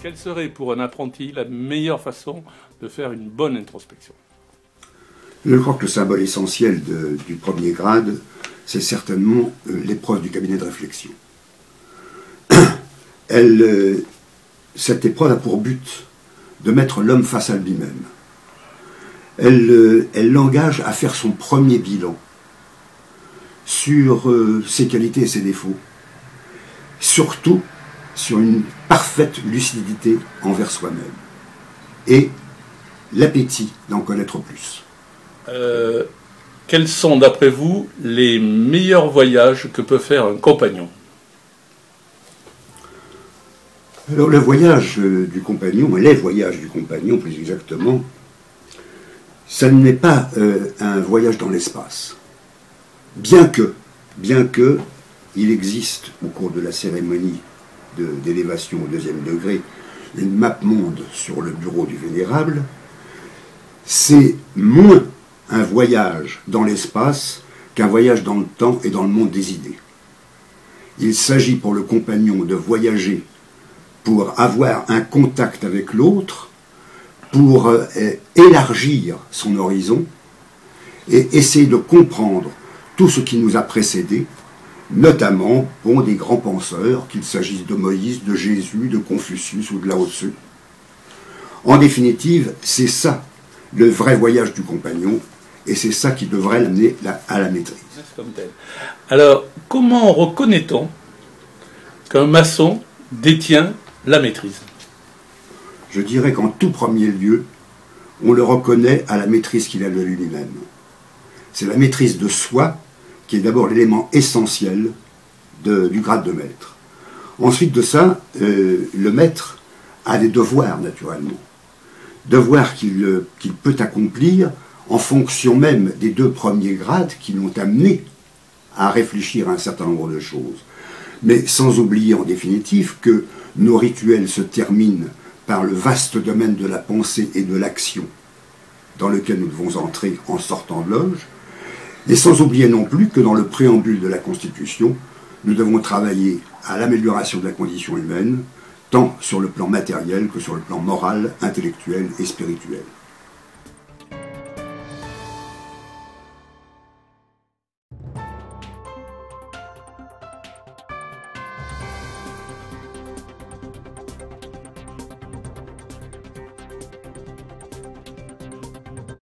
Quelle serait pour un apprenti la meilleure façon de faire une bonne introspection? Je crois que le symbole essentiel du premier grade, c'est certainement l'épreuve du cabinet de réflexion. Cette épreuve a pour but de mettre l'homme face à lui-même. Elle l'engage à faire son premier bilan sur ses qualités et ses défauts, surtout sur une parfaite lucidité envers soi-même et l'appétit d'en connaître plus. Quels sont, d'après vous, les meilleurs voyages que peut faire un compagnon? Alors, le voyage du compagnon, les voyages du compagnon, plus exactement, ça n'est pas un voyage dans l'espace. Bien que il existe, au cours de la cérémonie d'élévation au deuxième degré, une map monde sur le bureau du Vénérable, c'est moins un voyage dans l'espace qu'un voyage dans le temps et dans le monde des idées. Il s'agit pour le compagnon de voyager pour avoir un contact avec l'autre, pour élargir son horizon et essayer de comprendre tout ce qui nous a précédés, notamment des grands penseurs, qu'il s'agisse de Moïse, de Jésus, de Confucius ou de Lao Tzu. En définitive, c'est ça le vrai voyage du compagnon, et c'est ça qui devrait l'amener à la maîtrise. Alors, comment reconnaît-on qu'un maçon détient la maîtrise? Je dirais qu'en tout premier lieu, on le reconnaît à la maîtrise qu'il a de lui-même. C'est la maîtrise de soi qui est d'abord l'élément essentiel du grade de maître. Ensuite de ça, le maître a des devoirs, naturellement. Devoirs qu'il peut accomplir en fonction même des deux premiers grades qui l'ont amené à réfléchir à un certain nombre de choses. Mais sans oublier en définitive que nos rituels se terminent par le vaste domaine de la pensée et de l'action dans lequel nous devons entrer en sortant de loge, et sans oublier non plus que dans le préambule de la Constitution, nous devons travailler à l'amélioration de la condition humaine, tant sur le plan matériel que sur le plan moral, intellectuel et spirituel.